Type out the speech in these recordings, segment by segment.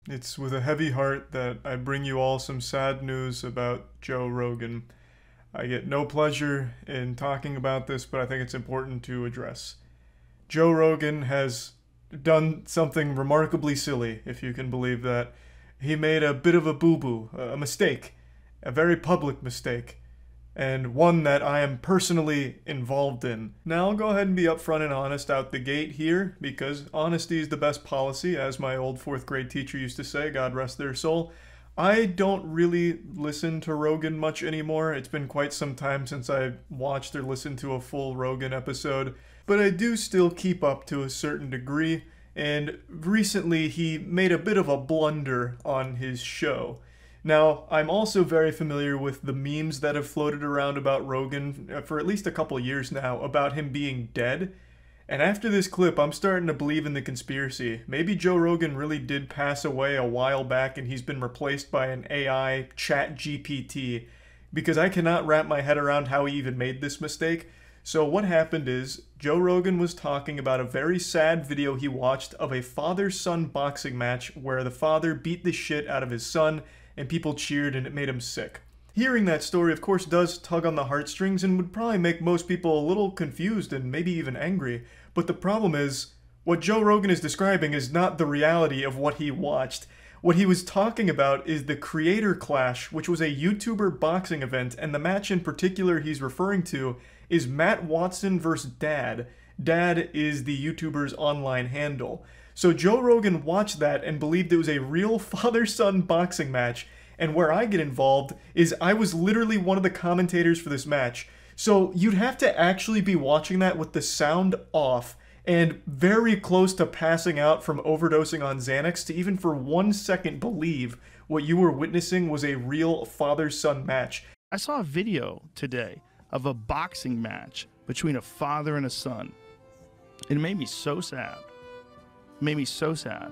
It's with a heavy heart that I bring you all some sad news about Joe Rogan. I get no pleasure in talking about this, but I think it's important to address. Joe Rogan has done something remarkably silly, if you can believe that. He made a bit of a boo boo, a mistake, a very public mistake, and one that I am personally involved in. Now, I'll go ahead and be upfront and honest out the gate here, because honesty is the best policy, as my old fourth grade teacher used to say, God rest their soul. I don't really listen to Rogan much anymore. It's been quite some time since I watched or listened to a full Rogan episode, but I do still keep up to a certain degree, and recently he made a bit of a blunder on his show. Now, I'm also very familiar with the memes that have floated around about Rogan for at least a couple years now about him being dead. And after this clip, I'm starting to believe in the conspiracy. Maybe Joe Rogan really did pass away a while back and he's been replaced by an AI chat GPT, because I cannot wrap my head around how he even made this mistake. So what happened is, Joe Rogan was talking about a very sad video he watched of a father-son boxing match where the father beat the shit out of his son and people cheered and it made him sick. Hearing that story, of course, does tug on the heartstrings and would probably make most people a little confused and maybe even angry. But the problem is, what Joe Rogan is describing is not the reality of what he watched. What he was talking about is the Creator Clash, which was a YouTuber boxing event, and the match in particular he's referring to is Matt Watson versus Dad. Dad is the YouTuber's online handle. So Joe Rogan watched that and believed it was a real father-son boxing match, and where I get involved is I was literally one of the commentators for this match. So you'd have to actually be watching that with the sound off and very close to passing out from overdosing on Xanax to even for 1 second believe what you were witnessing was a real father-son match. I saw a video today of a boxing match between a father and a son. It made me so sad. It made me so sad.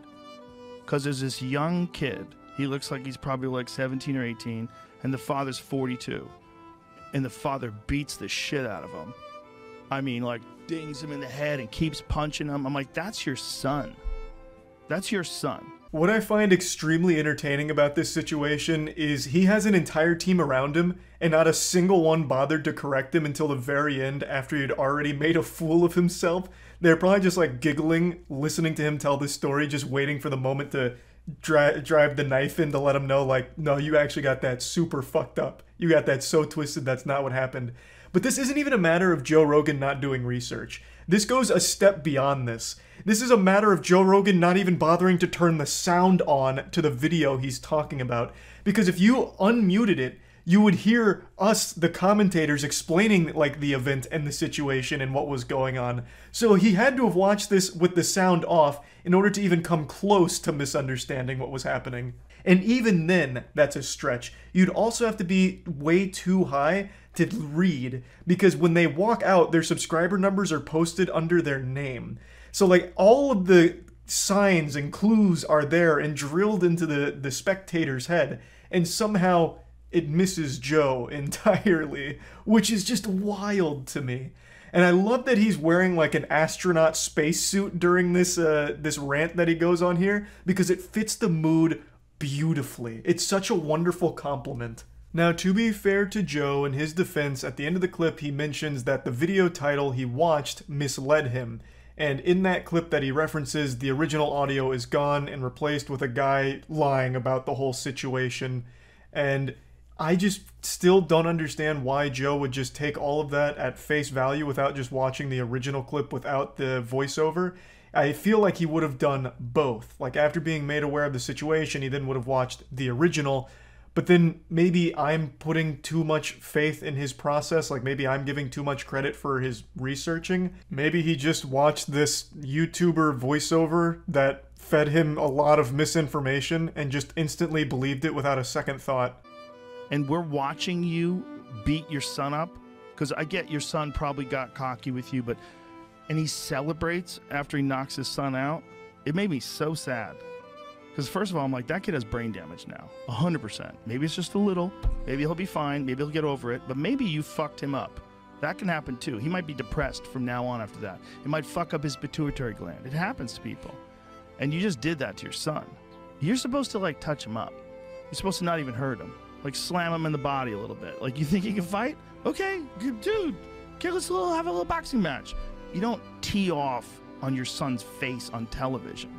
Because there's this young kid. He looks like he's probably like 17 or 18. And the father's 42. And the father beats the shit out of him. I mean, like, dings him in the head and keeps punching him. I'm like, that's your son. That's your son. What I find extremely entertaining about this situation is he has an entire team around him, and not a single one bothered to correct him until the very end after he'd already made a fool of himself. They're probably just like giggling, listening to him tell this story, just waiting for the moment to drive the knife in to let him know, like, no, you actually got that super fucked up. You got that so twisted, that's not what happened. But this isn't even a matter of Joe Rogan not doing research. This goes a step beyond this. This is a matter of Joe Rogan not even bothering to turn the sound on to the video he's talking about. Because if you unmuted it, you would hear us, the commentators, explaining like the event and the situation and what was going on. So he had to have watched this with the sound off in order to even come close to misunderstanding what was happening. And even then, that's a stretch. You'd also have to be way too high to read, because when they walk out, their subscriber numbers are posted under their name. So like all of the signs and clues are there and drilled into the spectator's head, and somehow it misses Joe entirely, which is just wild to me. And I love that he's wearing like an astronaut spacesuit during this this rant that he goes on here, because it fits the mood beautifully. It's such a wonderful compliment. Now, to be fair to Joe, in his defense, at the end of the clip he mentions that the video title he watched misled him. And in that clip that he references, the original audio is gone and replaced with a guy lying about the whole situation. And I just still don't understand why Joe would just take all of that at face value without just watching the original clip without the voiceover. I feel like he would have done both. Like, after being made aware of the situation, he then would have watched the original. But then maybe I'm putting too much faith in his process. Like, maybe I'm giving too much credit for his researching. Maybe he just watched this YouTuber voiceover that fed him a lot of misinformation and just instantly believed it without a second thought. And we're watching you beat your son up, because I get your son probably got cocky with you, but and he celebrates after he knocks his son out. It made me so sad, because first of all, I'm like, that kid has brain damage now, 100%. Maybe it's just a little. Maybe he'll be fine. Maybe he'll get over it. But maybe you fucked him up. That can happen too. He might be depressed from now on after that. It might fuck up his pituitary gland. It happens to people. And you just did that to your son. You're supposed to like touch him up. You're supposed to not even hurt him. Like slam him in the body a little bit. Like, you think he can fight? Okay, good dude. Okay, let's have a little boxing match. You don't tee off on your son's face on television.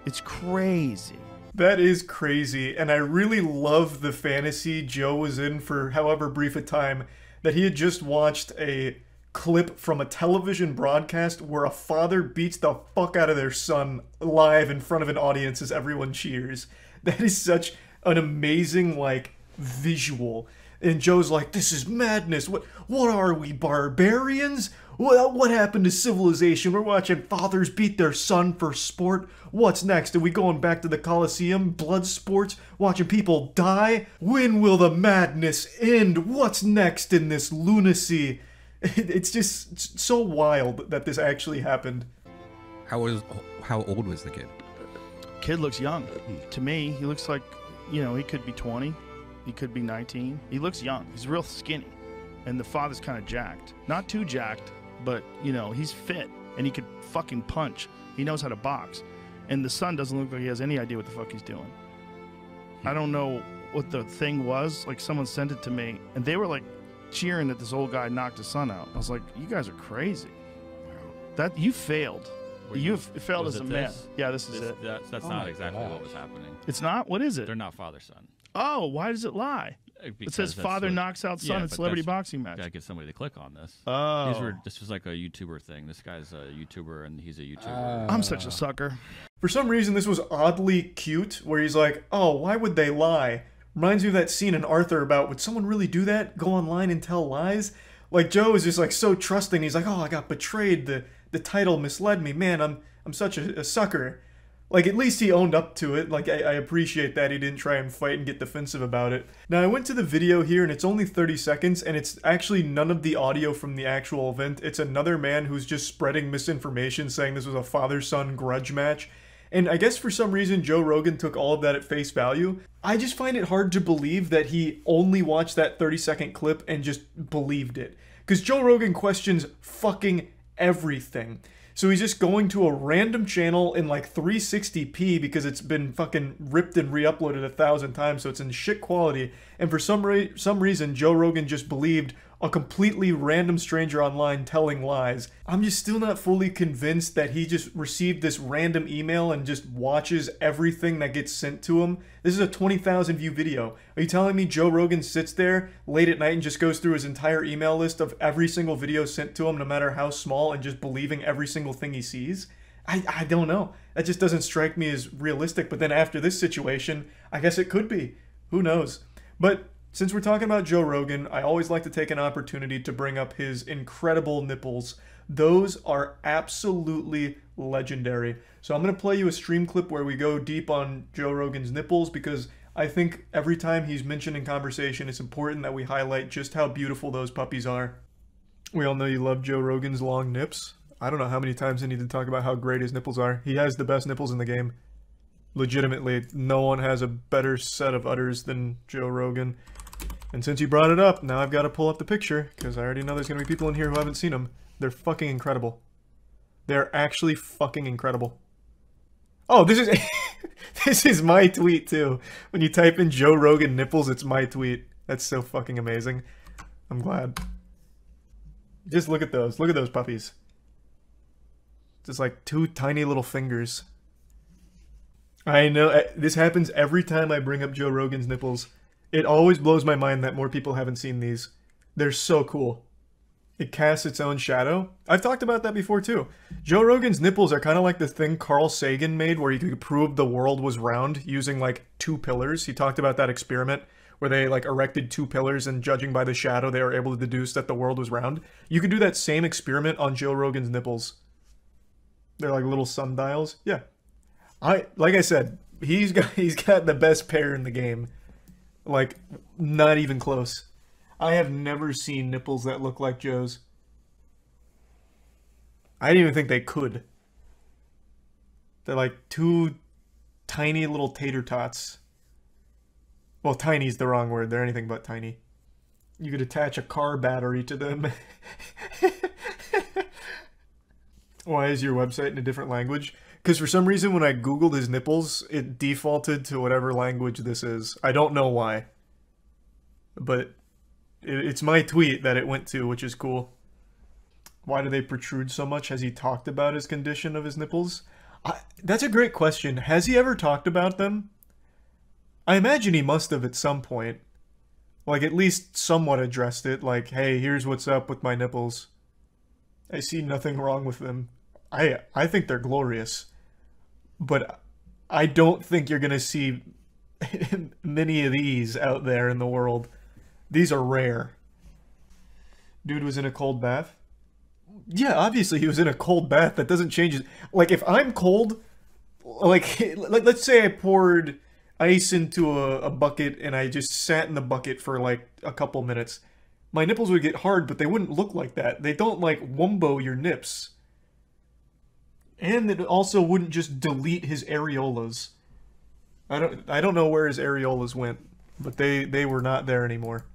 It's crazy. That is crazy, and I really love the fantasy Joe was in for however brief a time that he had just watched a clip from a television broadcast where a father beats the fuck out of their son live in front of an audience as everyone cheers. That is such an amazing, like, visual. And Joe's like, this is madness. What are we, barbarians? What happened to civilization? We're watching fathers beat their son for sport. What's next? Are we going back to the Coliseum? Blood sports? Watching people die? When will the madness end? What's next in this lunacy? It's just so wild that this actually happened. How old was the kid? Kid looks young. To me, he looks like, you know, he could be 20. He could be 19. He looks young. He's real skinny. And the father's kind of jacked. Not too jacked, but, you know, he's fit. And he could fucking punch. He knows how to box. And the son doesn't look like he has any idea what the fuck he's doing. I don't know what the thing was. Like, someone sent it to me, and they were, like, cheering that this old guy knocked his son out. I was like, you guys are crazy. That you failed. You've failed as a man. Yeah, this is it. That's not exactly what was happening. It's not? What is it? They're not father-son. Oh, why does it lie? It says father knocks out son in celebrity boxing match. Gotta get somebody to click on this. Oh. This was like a YouTuber thing. This guy's a YouTuber, and he's a YouTuber. I'm such a sucker. For some reason, this was oddly cute, where he's like, oh, why would they lie? Reminds me of that scene in Arthur about, would someone really do that? Go online and tell lies? Like, Joe is just, like, so trusting. He's like, oh, I got betrayed. The title misled me. Man, I'm such a sucker. Like, at least he owned up to it. Like, I appreciate that he didn't try and fight and get defensive about it. Now, I went to the video here, and it's only 30 seconds, and it's actually none of the audio from the actual event. It's another man who's just spreading misinformation, saying this was a father-son grudge match. And I guess for some reason, Joe Rogan took all of that at face value. I just find it hard to believe that he only watched that 30-second clip and just believed it. Because Joe Rogan questions fucking everything. So he's just going to a random channel in like 360p because it's been fucking ripped and re-uploaded 1,000 times, so it's in shit quality. And for some reason, Joe Rogan just believed a completely random stranger online telling lies. I'm just still not fully convinced that he just received this random email and just watches everything that gets sent to him. This is a 20,000 view video. Are you telling me Joe Rogan sits there late at night and just goes through his entire email list of every single video sent to him, no matter how small, and just believing every single thing he sees? I don't know. That just doesn't strike me as realistic. But then after this situation, I guess it could be. Who knows? But since we're talking about Joe Rogan, I always like to take an opportunity to bring up his incredible nipples. Those are absolutely legendary. So I'm going to play you a stream clip where we go deep on Joe Rogan's nipples, because I think every time he's mentioned in conversation, it's important that we highlight just how beautiful those puppies are. We all know you love Joe Rogan's long nips. I don't know how many times I need to talk about how great his nipples are. He has the best nipples in the game. Legitimately, no one has a better set of udders than Joe Rogan. And since you brought it up, now I've got to pull up the picture, because I already know there's going to be people in here who haven't seen them. They're fucking incredible. They're actually fucking incredible. Oh, this is this is my tweet too. When you type in Joe Rogan nipples, it's my tweet. That's so fucking amazing. I'm glad. Just look at those. Look at those puppies. Just like two tiny little fingers. I know, this happens every time I bring up Joe Rogan's nipples. It always blows my mind that more people haven't seen these. They're so cool. It casts its own shadow. I've talked about that before too. Joe Rogan's nipples are kind of like the thing Carl Sagan made where he could prove the world was round using like 2 pillars. He talked about that experiment where they like erected 2 pillars, and judging by the shadow they were able to deduce that the world was round. You could do that same experiment on Joe Rogan's nipples. They're like little sundials. Yeah. Like I said, he's got the best pair in the game. Like, not even close. I have never seen nipples that look like Joe's. I didn't even think they could. They're like 2 tiny little tater tots. Well, tiny's the wrong word. They're anything but tiny. You could attach a car battery to them. Why is your website in a different language? Because for some reason, when I Googled his nipples, it defaulted to whatever language this is. I don't know why. But it's my tweet that it went to, which is cool. Why do they protrude so much? Has he talked about his condition of his nipples? That's a great question. Has he ever talked about them? I imagine he must have at some point. Like, at least somewhat addressed it. Like, hey, here's what's up with my nipples. I see nothing wrong with them. I think they're glorious. But I don't think you're going to see many of these out there in the world. These are rare. Dude was in a cold bath? Yeah, obviously he was in a cold bath. That doesn't change it. Like, if I'm cold, like let's say I poured ice into a bucket and I just sat in the bucket for like a couple minutes. My nipples would get hard, but they wouldn't look like that. They don't like wumbo your nips. And it also wouldn't just delete his areolas. I don't know where his areolas went, but they were not there anymore.